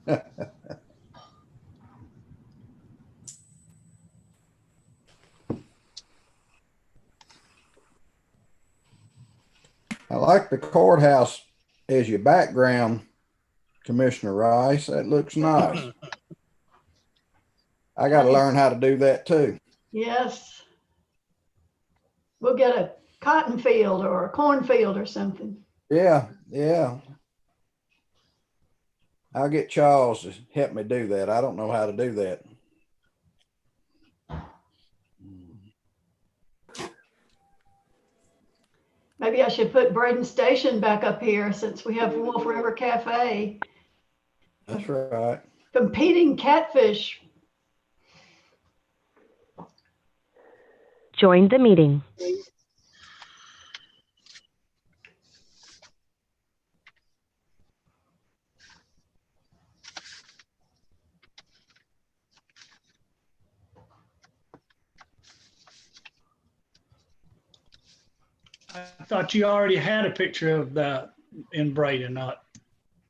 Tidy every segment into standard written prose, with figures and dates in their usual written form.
I like the courthouse as your background, Commissioner Rice. That looks nice. I got to learn how to do that too. Yes. We'll get a cotton field or a cornfield or something. Yeah, yeah. I'll get Charles to help me do that. I don't know how to do that. Maybe I should put Braden Station back up here since we have Wolf River Cafe. That's right. Competing catfish. Join the meeting. I thought you already had a picture of that in Braden, not.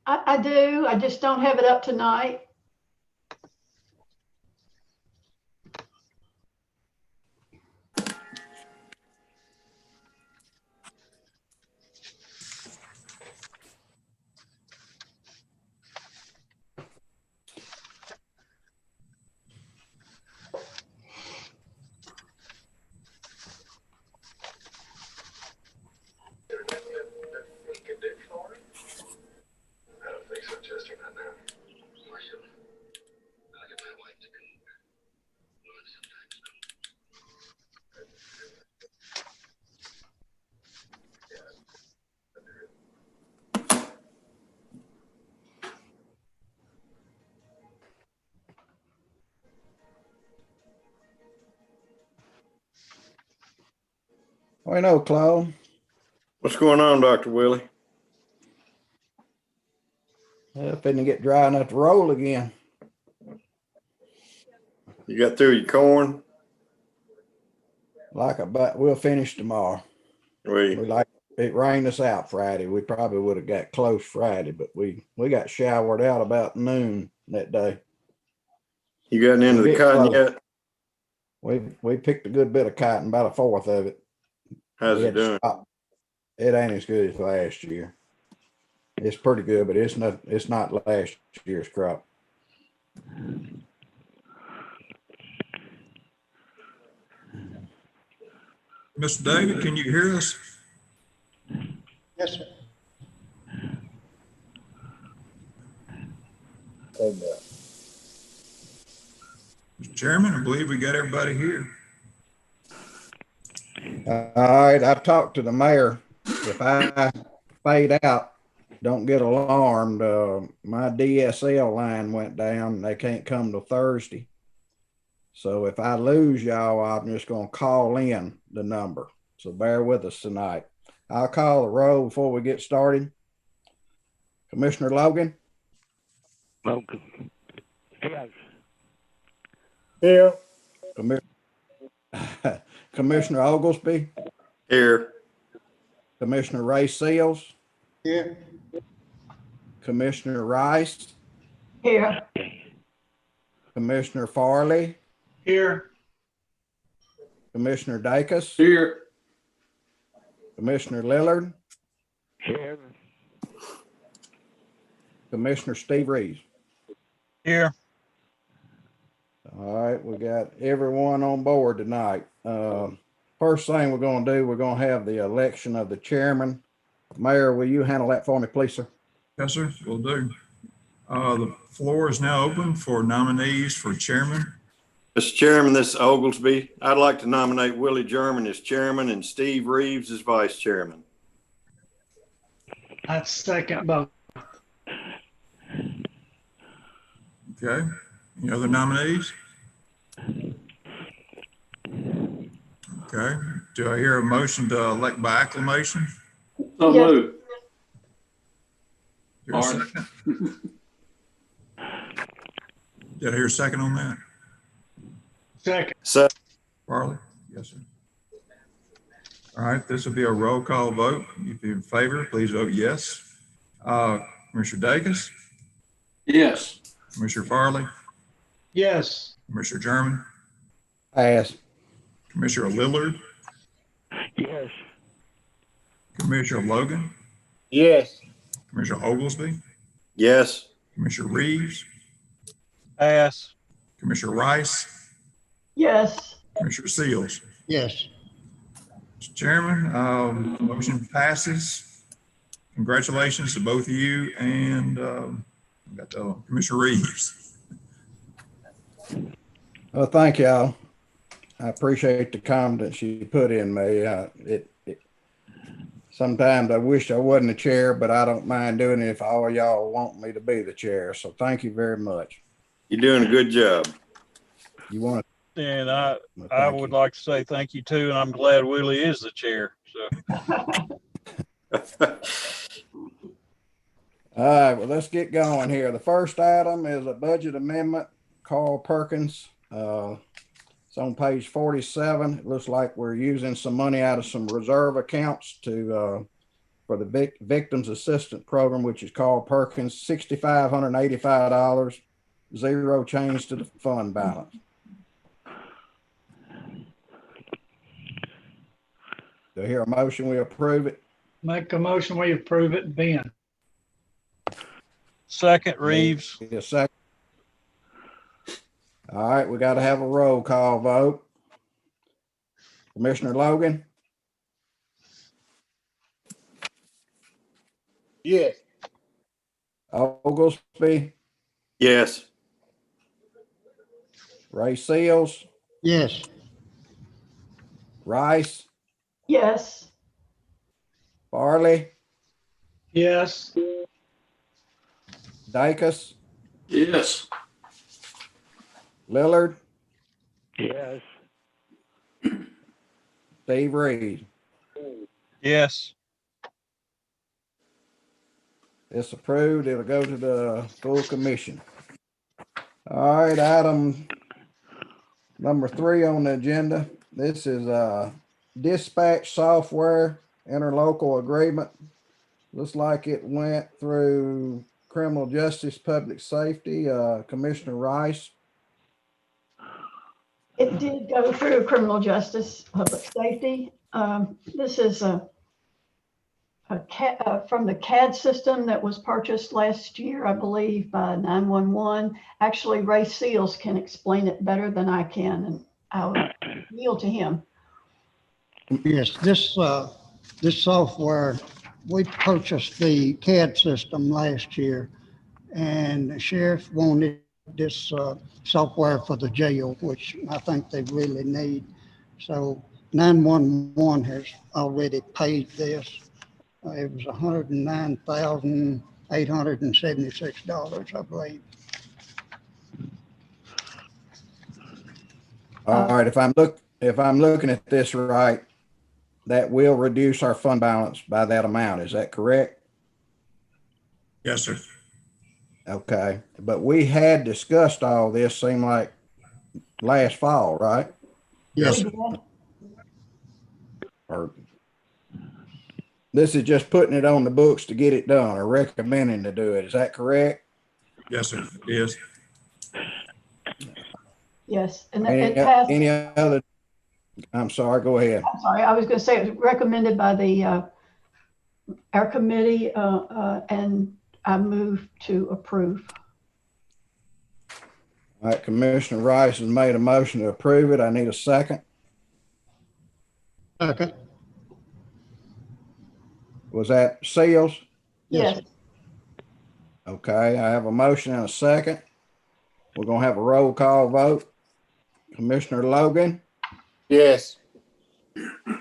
I do. I just don't have it up tonight. We know, Claude. What's going on, Dr. Willie? Finna get dry enough to roll again. You got through your corn? But we'll finish tomorrow. We It rained us out Friday. We probably would have got close Friday, but we got showered out about noon that day. You gotten into the cotton yet? We picked a good bit of cotton, about a fourth of it. How's it doing? It ain't as good as last year. It's pretty good, but it's not last year's crop. Mr. David, can you hear us? Yes, sir. Mr. Chairman, I believe we got everybody here. All right, I've talked to the mayor. If I fade out, don't get alarmed. My DSL line went down. They can't come till Thursday. So if I lose y'all, I'm just going to call in the number. So bear with us tonight. I'll call the roll before we get started. Commissioner Logan. Logan. Yes. Yeah. Commissioner Oglesby. Here. Commissioner Ray Seals. Here. Commissioner Rice. Here. Commissioner Farley. Here. Commissioner Dacus. Here. Commissioner Lillard. Here. Commissioner Steve Reeves. Here. All right, we got everyone on board tonight. First thing we're going to do, we're going to have the election of the chairman. Mayor, will you handle that for me, please, sir? Yes, sir, will do. The floor is now open for nominees for chairman. Mr. Chairman, this is Oglesby. I'd like to nominate Willie German as chairman and Steve Reeves as vice chairman. I second both. Okay, any other nominees? Okay, do I hear a motion to elect by acclamation? So Yes. moved. Hear a second? Did I hear a second on that? Second. Farley? Yes, sir. All right, this will be a roll call vote. If you're in favor, please vote yes. Commissioner Dacus, Yes. Commissioner Farley, Yes. Commissioner German, Pass. Commissioner Lillard, Yes. Commissioner Logan, Yes. Commissioner Oglesby, Yes. Commissioner Reeves, Pass. Commissioner Rice, Yes. Commissioner Seals. Yes. Mr. Chairman, motion passes. Congratulations to both of you and Commissioner Reeves. Well, thank y'all. I appreciate the confidence you put in me. Sometimes I wish I wasn't a chair, but I don't mind doing it if all y'all want me to be the chair. So thank you very much. You're doing a good job. You want And I to? would like to say thank you too, and I'm glad Willie is the chair. So All right, well, let's get going here. The first item is a budget amendment. Carl Perkins. It's on page 47. It looks like we're using some money out of some reserve accounts to for the Victims Assistance Program, which is called Perkins, $6,585, zero change to the fund balance. Do I hear a motion? We approve it. Make a motion, we approve it, Ben. second, Reeves. Need a second. All right, we got to have a roll call vote. Commissioner Logan, Yes. Oglesby, Yes. Ray Seals, Yes. Rice, Yes. Farley, Yes. Dacus, Yes. Lillard, Yes. Steve Reed. Yes. It's approved. It'll go to the full commission. All right, item number 3 on the agenda. This is dispatch software interlocal agreement. Looks like it went through criminal justice, public safety, Commissioner Rice. It did go through criminal justice, public safety. This is from the CAD system that was purchased last year, I believe, by 911. Actually, Ray Seals can explain it better than I can, and I'll yield to him. Yes, this software, we purchased the CAD system last year, and the sheriff wanted this software for the jail, which I think they really need. So 911 has already paid this. It was $109,876, I believe. All right, if I'm looking at this right, that will reduce our fund balance by that amount. Is that correct? Yes, sir. Okay, but we had discussed all this, seemed like last fall, right? Yes, We sir. did. Or this is just putting it on the books to get it done or recommending to do it. Is that correct? Yes, sir. Yes. Yes, and Any, it passed. any other? I'm sorry, go ahead. I'm sorry, I was going to say it was recommended by our committee, and I move to approve. All right, Commissioner Rice has made a motion to approve it. I need a second. Second. Was that Seals? Yes. Okay, I have a motion and a second. We're gonna have a roll call vote. Commissioner Logan, Yes.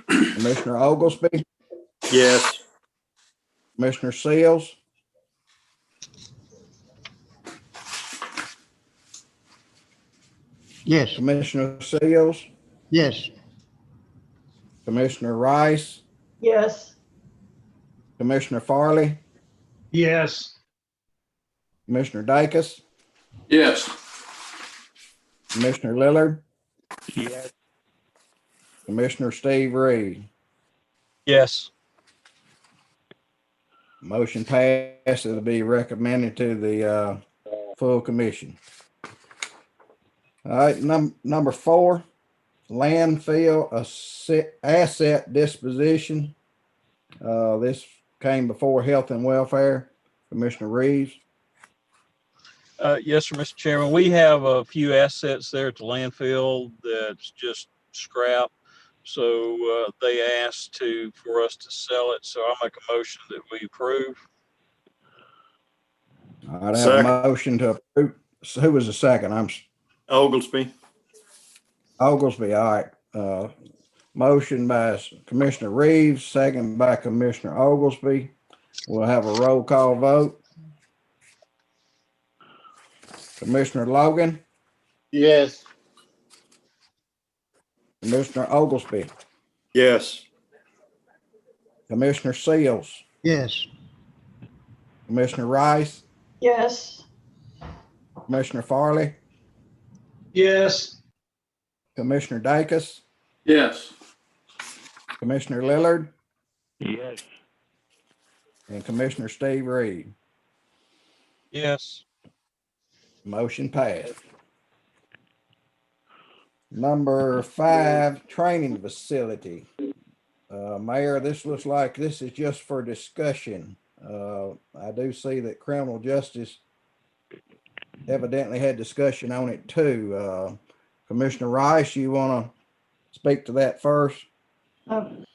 Commissioner Oglesby, Yes. Commissioner Seals, Yes. Commissioner Seals, Yes. Commissioner Rice, Yes. Commissioner Farley, Yes. Commissioner Dacus, Yes. Commissioner Lillard, Yes. Commissioner Steve Reed. Yes. Motion passed. It'll be recommended to the full commission. All right, number 4, landfill asset disposition. This came before Health and Welfare. Commissioner Reeves. Yes, sir, Mr. Chairman. We have a few assets there at the landfill that's just scrap. So they asked for us to sell it. So I'll make a motion that we approve. All right, I have a Second. motion to approve. So who was the second? Oglesby. Oglesby. All right. Motion by Commissioner Reeves, second by Commissioner Oglesby. We'll have a roll call vote. Commissioner Logan, Yes. Commissioner Oglesby, Yes. Commissioner Seals, Yes. Commissioner Rice, Yes, Commissioner Farley, Yes. Commissioner Dacus, Yes. Commissioner Lillard, Yes. and Commissioner Steve Reed. Yes. Motion passed. Number 5, training facility. Mayor, this looks like this is just for discussion. I do see that criminal justice evidently had discussion on it too. Commissioner Rice, you want to speak to that first?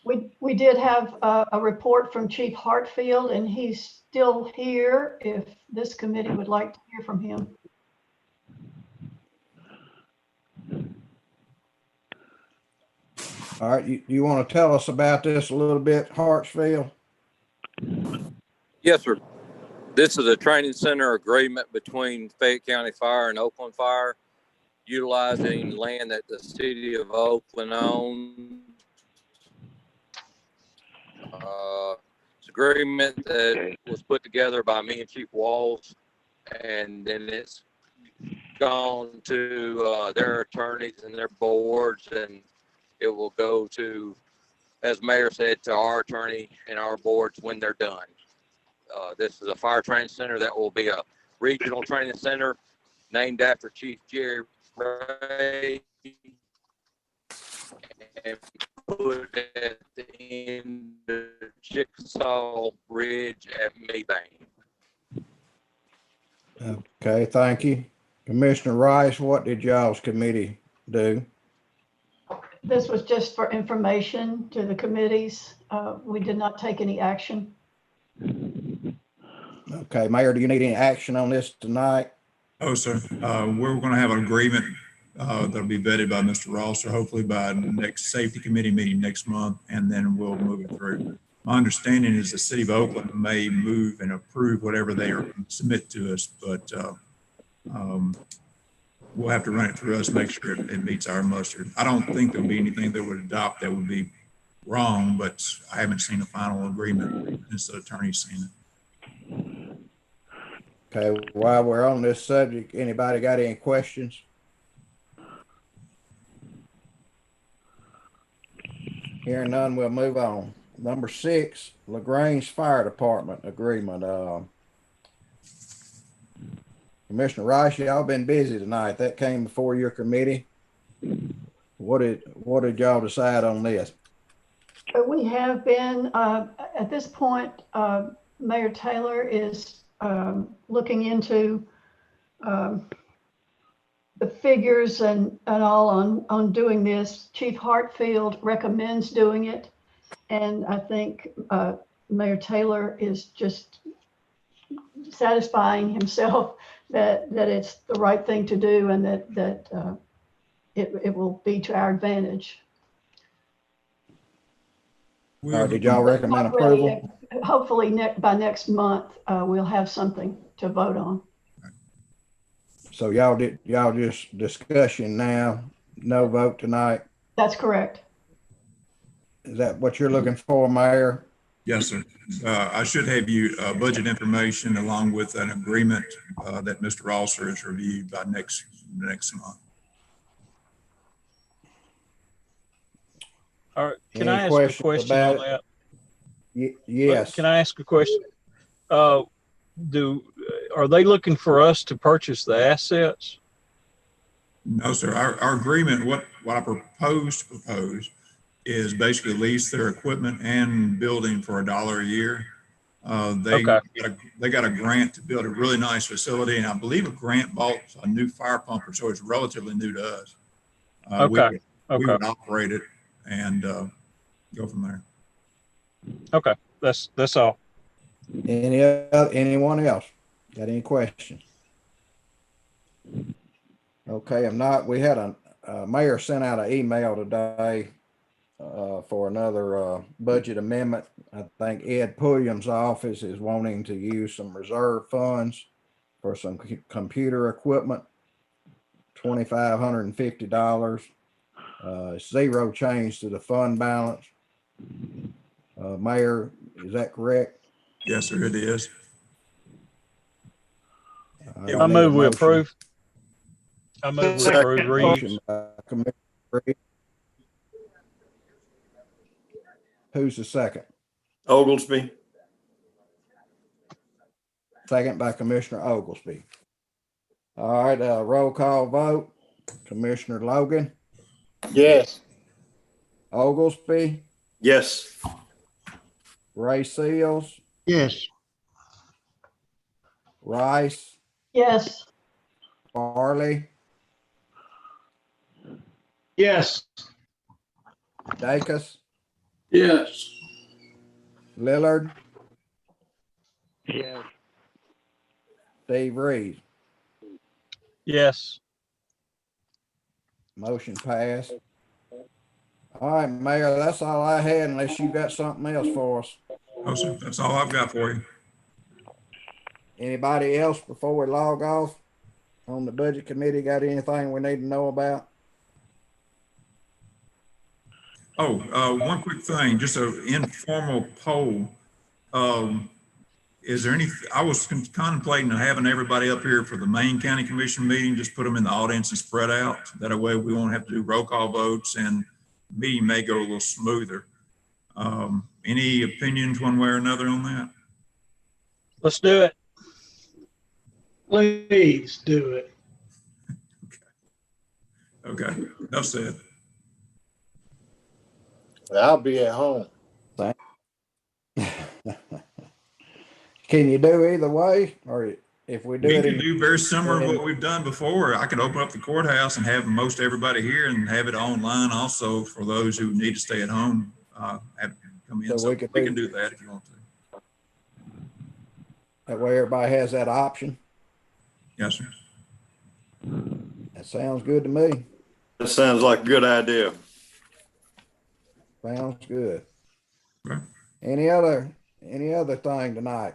we did have a report from Chief Hartfield, and he's still here if this committee would like to hear from him. All right, you want to tell us about this a little bit, Hartsfield? Yes, sir. This is a training center agreement between Fayette County Fire and Oakland Fire, utilizing land that the city of Oakland owns. It's an agreement that was put together by me and Chief Walls, and then it's gone to their attorneys and their boards, and it will go to, as Mayor said, to our attorney and our boards when they're done. This is a fire training center that will be a regional training center named after Chief Jerry Ray, and put at the end of Chickasaw Ridge at Maybank. Okay, thank you. Commissioner Rice, what did y'all's committee do? This was just for information to the committees. We did not take any action. Okay, Mayor, do you need any action on this tonight? Oh, sir. We're going to have an agreement that'll be vetted by Mr. Rosser, hopefully by the next safety committee meeting next month, and then we'll move it through. My understanding is the city of Oakland may move and approve whatever they submit to us, but we'll have to run it through us, make sure it meets our muster. I don't think there'll be anything that would adopt that would be wrong, but I haven't seen a final agreement since the attorney's seen it. Okay, while we're on this subject, anybody got any questions? Hearing none, we'll move on. Number 6, LaGrange Fire Department agreement. Commissioner Rice, y'all been busy tonight. That came before your committee. What did y'all decide on this? We have been, at this point, Mayor Taylor is looking into the figures and all on doing this. Chief Hartfield recommends doing it. And I think Mayor Taylor is just satisfying himself that it's the right thing to do, and that it will be to our advantage. Did y'all recommend approval? Hopefully by next month, we'll have something to vote on. So y'all just discussion now, no vote tonight? That's correct. Is that what you're looking for, Mayor? Yes, sir. I should have you budget information along with an agreement that Mr. Rosser has reviewed by next month. All right. Can Any I ask a questions question about on it? that? Yes. Can I ask a question? Are are they looking for us to purchase the assets? No, sir. Our agreement, what I propose is basically lease their equipment and building for $1 a year. They Okay. got a grant to build a really nice facility, and I believe a grant bought a new fire pumper, so it's relatively new to us. Okay. We would operate it and go from there. Okay. That's all. Anyone else got any questions? Okay, if not, we had a mayor sent out an email today for another budget amendment. I think Ed Pulliam's office is wanting to use some reserve funds for some computer equipment, $2,550. Zero change to the fund balance. Mayor, is that correct? Yes, sir, it is. I move we approve. I move we Second. approve Reeves. Motion by Commissioner Reeves. Who's the second? Oglesby. Second by Commissioner Oglesby. All right, roll call vote. Commissioner Logan, Yes. Oglesby, Yes. Ray Seals, Yes, Rice, Yes, Farley, Yes. Dacus, Yes. Lillard, Yes. Steve Reeves. Yes. Motion passed. All right, Mayor, that's all I had unless you got something else for us. No, sir, that's all I've got for you. Anybody else before we log off on the budget committee got anything we need to know about? Oh, one quick thing, just an informal poll. Is there any, I was contemplating having everybody up here for the main county commission meeting, just put them in the audience and spread out. That way we won't have to do roll call votes and meeting may go a little smoother. Any opinions one way or another on that? Let's do it. Please do it. Okay, enough said. I'll be at home. Can you do either way, or if we do We it can in, do very similar to what we've done before. I could open up the courthouse and have most everybody here and have it online also for those who need to stay at home. Have come in. So So we we could can do that if you want to. that way everybody has that option? Yes, sir. That sounds good to me. That sounds like a good idea. Sounds good. Okay. Any other thing tonight?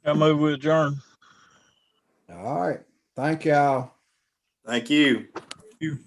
I move we adjourn. All right. Thank y'all. Thank you. You.